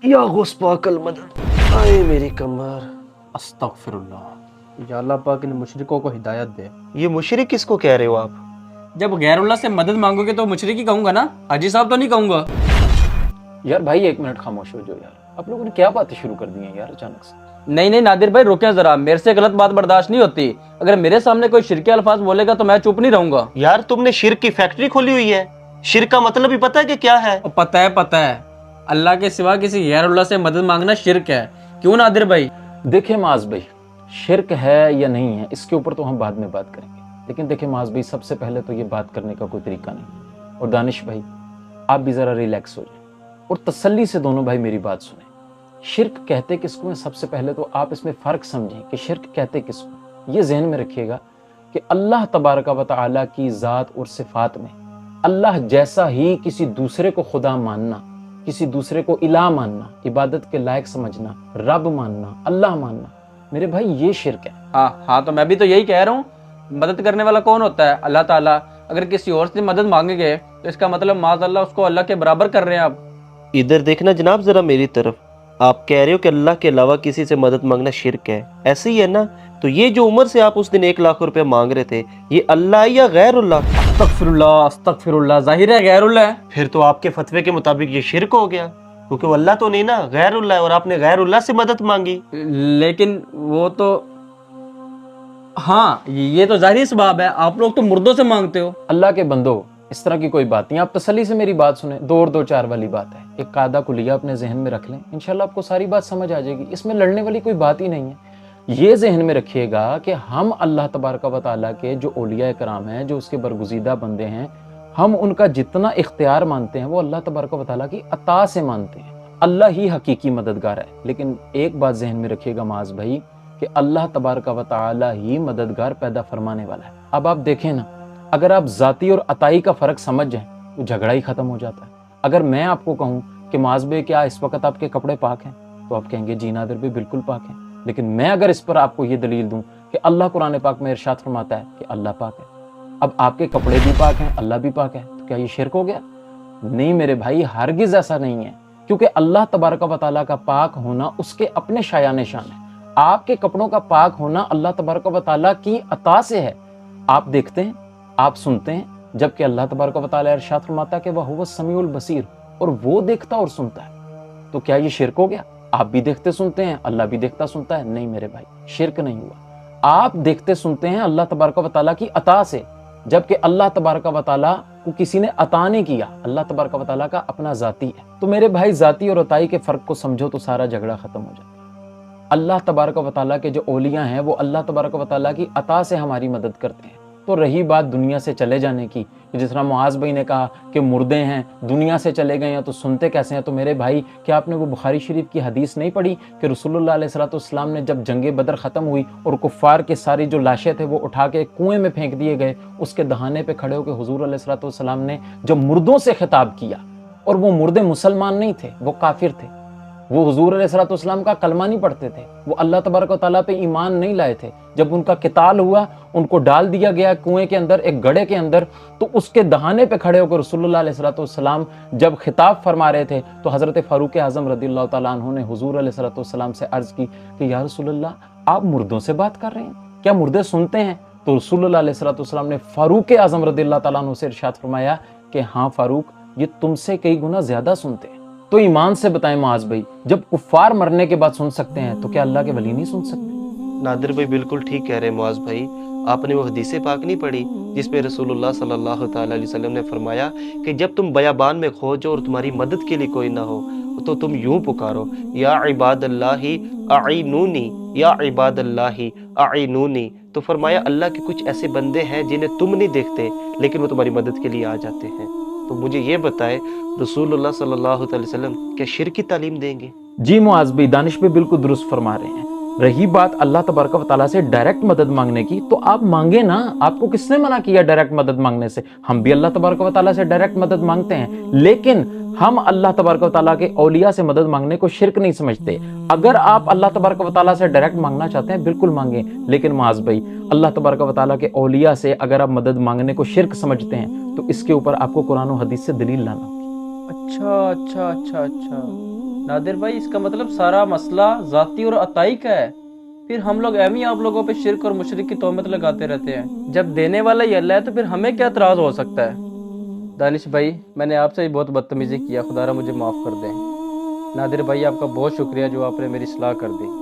या गौस पाक अल मदद, आए मेरी कमर। अस्तगफिरुल्लाह। या अल्लाह पाक इन मुशरिकों को हिदायत दे। ये मुशरिक किसको कह रहे हो आप? जब गैरुल्लाह से मदद मांगोगे तो मुशरिक ही कहूंगा ना, हाजी साहब तो नहीं कहूंगा। यार भाई एक मिनट खामोश हो जाओ यार, आप लोगों ने क्या बातें शुरू कर दी हैं यार अचानक से। नहीं नहीं नादिर भाई रुके जरा, मेरे से गलत बात बर्दाश्त नहीं होती। अगर मेरे सामने कोई शिरके अल्फाज बोलेगा तो मैं चुप नहीं रहूंगा। यार तुमने शिरक की फैक्ट्री खोली हुई है। शिरक का मतलब ही पता है कि क्या है? और पता है अल्लाह के सिवा किसी गैरुल्लाह से मदद मांगना शिरक है। क्यों नादिर भाई? देखिए माज भाई, शिरक है या नहीं है इसके ऊपर तो हम बाद में बात करेंगे, लेकिन देखिए माज भाई सबसे पहले तो ये बात करने का कोई तरीका नहीं। और दानिश भाई आप भी ज़रा रिलैक्स हो जाए और तसल्ली से दोनों भाई मेरी बात सुने। शिरक कहते किसको है, सबसे पहले तो आप इसमें फ़र्क समझें कि शिरक कहते किसको। ये जहन में रखिएगा कि अल्लाह तबारक व तआला की ज़ात और सिफ़ात में अल्लाह जैसा ही किसी दूसरे को खुदा मानना, किसी दूसरे को इलाह मानना, इबादत के लायक समझना, रब मानना, अल्लाह मानना, मेरे भाई ये शिरक है। हाँ तो मैं भी तो यही कह रहा हूँ। मदद करने वाला कौन होता है? अल्लाह ताला। अगर किसी और से मदद मांगेंगे तो इसका मतलब माज़अल्लाह उसको अल्लाह के बराबर कर रहे हैं आप। इधर देखना जनाब जरा मेरी तरफ। आप कह रहे हो कि अल्लाह के अलावा किसी से मदद मांगना शिरक है, ऐसे ही है ना? तो ये जो उमर से आप उस दिन 1 लाख रुपए मांग रहे थे, ये अल्लाह या गैरुल्लाह? अस्तगफिरुल्लाह, जाहिर है गैरुल्लाह है। फिर तो आपके फतवे के मुताबिक ये शिरक हो गया, क्योंकि वो अल्लाह तो नहीं ना, गैरुल्लाह है, और आपने गैरुल्लाह से मदद मांगी। लेकिन वो तो हाँ ये तो जाहिर सी बात है, आप लोग तो मुर्दों से मांगते हो। अल्लाह के बंदो इस तरह की कोई बात नहीं, आप तसल्ली से मेरी बात सुने। 2 और 2 4 वाली बात है, एक कायदा कुलिया अपने जहन में रख लें, इंशाल्लाह आपको सारी बात समझ आ जाएगी। इसमें लड़ने वाली कोई बात ही नहीं है। ये जहन में रखिएगा कि हम अल्लाह तबारक व तआला के जो औलिया कराम हैं, जो उसके बरगुज़ीदा बंदे हैं, हम उनका जितना इख्तियार मानते हैं वो अल्लाह तबारक व तआला की अता से मानते हैं। अल्लाह ही हकीकी मददगार है। लेकिन एक बात जहन में रखिएगा माज भाई कि अल्लाह तबारक व तआला ही मददगार पैदा फरमाने वाला है। अब आप देखें ना, अगर आप ज़ाती और अताई का फ़र्क समझ जाएं तो झगड़ा ही ख़त्म हो जाता है। अगर मैं आपको कहूँ कि माज भाई क्या इस वक्त आपके कपड़े पाक हैं, तो आप कहेंगे जी नादिर भाई बिल्कुल पाक हैं। लेकिन मैं अगर इस पर आपको ये दलील दूं कि अल्लाह कुरान पाक में इरशाद फरमाता है कि अल्लाह पाक है, अब आपके कपड़े भी पाक हैं, अल्लाह भी पाक है, तो क्या ये शिरक हो गया? नहीं मेरे भाई, हरगिज़ ऐसा नहीं है, क्योंकि अल्लाह तबारक व तआला का पाक होना उसके अपने शायान शान है। आपके कपड़ों का पाक होना अल्लाह तबारक व तआला की अता से है। आप देखते हैं, आप सुनते हैं, जबकि अल्लाह तबारक व तआला इरशाद फरमाता है कि वह हुवा समीउल बसीर, और वो देखता और सुनता है। तो क्या ये शिरक हो गया? आप भी देखते सुनते हैं, अल्लाह भी देखता सुनता है। नहीं मेरे भाई, शिरक नहीं हुआ। आप देखते सुनते हैं अल्लाह तबारक व तआला की अता से, जबकि अल्लाह तबारक व तआला को किसी ने अता नहीं किया। अल्लाह तबारक व तआला का अपना जाती है। तो मेरे भाई जाती और अताई के फ़र्क को समझो तो सारा झगड़ा ख़त्म हो जाता है। अल्लाह तबारक व तआला के जो औलिया हैं वो अल्लाह तबारक व तआला की अता से हमारी मदद करते हैं। तो रही बात दुनिया से चले जाने की, जिस तरह मुआज़ भाई ने कहा कि मुर्दे हैं, दुनिया से चले गए हैं तो सुनते कैसे हैं? तो मेरे भाई क्या आपने वो बुखारी शरीफ की हदीस नहीं पढ़ी कि रसूलुल्लाह अलैहिस्सलातु वस्सलाम ने जब जंगे बदर ख़त्म हुई और कुफ़ार के सारी जो लाशें थे वो उठा के कुएं में फेंक दिए गए, उसके दहाने पे खड़े होकर हुजूर अलैहिस्सलातु वस्सलाम ने जब मुर्दों से खिताब किया, और वो मुर्दे मुसलमान नहीं थे, वो काफिर थे, वो हुजूर अलैहिस्सलातु वस्सलाम का कलमा नहीं पढ़ते थे, वो अल्लाह तबारक व तआला पे ईमान नहीं लाए थे। जब उनका किताल हुआ, उनको डाल दिया गया कुएं के अंदर, एक गड्ढे के अंदर, तो उसके दहाने पे खड़े होकर रसूलुल्लाह अलैहिस्सलातु वस्सलाम जब खिताब फरमा रहे थे तो हज़रत फ़ारूक आज़म रज़ियल्लाहु तआला अन्हु ने हुजूर अलैहिस्सलातु वस्सलाम से अर्ज़ की कि या रसूलल्लाह आप मुर्दों से बात कर रहे हैं, क्या मुर्दे सुनते हैं? तो रसूलुल्लाह अलैहिस्सलातु वस्सलाम ने फ़ारूक आज़म रज़ियल्लाहु तआला अन्हु से इरशाद फरमाया कि हाँ फ़ारूक, ये तुमसे कई गुना ज़्यादा सुनते हैं। तो ईमान से बताएं मुआज़ भाई, जब कुफ़ार मरने के बाद सुन सकते हैं तो क्या अल्लाह के वली नहीं सुन सकते? नादिर भाई बिल्कुल ठीक कह रहे हैं मुआज़ भाई। आपने वो हदीस पाक नहीं पढ़ी जिसमें रसूलुल्लाह सल्लल्लाहु ताला अलैहि वसल्लम ने फरमाया कि जब तुम बयाबान में खो जाओ और तुम्हारी मदद के लिए कोई ना हो तो तुम यूं पुकारो, या इबादल्लाहि अईनूनी, या इबादल्लाहि अईनूनी। तो फरमाया अल्लाह के कुछ ऐसे बंदे हैं जिन्हें तुम नहीं देखते लेकिन वो तुम्हारी मदद के लिए आ जाते हैं। तो मुझे ये बताए रसूलुल्लाह सल्लल्लाहु अलैहि वसल्लम क्या शिरक की तालीम देंगे? जी मुआज़ भाई, दानिश पे बिल्कुल दुरुस्त फरमा रहे हैं। रही बात अल्लाह तबारक व तआला से डायरेक्ट मदद मांगने की, तो आप मांगे ना, आपको किसने मना किया डायरेक्ट मदद मांगने से? हम भी अल्लाह तबारक व तआला से डायरेक्ट मदद मांगते हैं, लेकिन हम अल्लाह तबारक व तआला के औलिया से मदद मांगने को शिरक नहीं समझते। अगर आप अल्लाह तबारक व तआला से डायरेक्ट मांगना चाहते हैं बिल्कुल मांगे, लेकिन मुआज़ भाई अल्लाह तबारक व तआला के औलिया से अगर आप मदद मांगने को शिरक समझते हैं तो इसके ऊपर आपको कुरान और हदीस से दलील लाना होगी। अच्छा। نادر بھائی اس کا مطلب سارا مسئلہ ذاتی اور عطائی کا ہے، پھر ہم لوگ ایم ہی آپ لوگوں پہ شرک اور مشرک کی تہمت لگاتے رہتے ہیں۔ جب دینے والا ہی اللہ ہے تو پھر ہمیں کیا اعتراض ہو سکتا ہے؟ دانش بھائی میں نے آپ سے بہت بدتمیزی کیا، خدا را مجھے معاف کر دیں۔ نادر بھائی آپ کا بہت شکریہ جو آپ نے میری اصلاح کر دی۔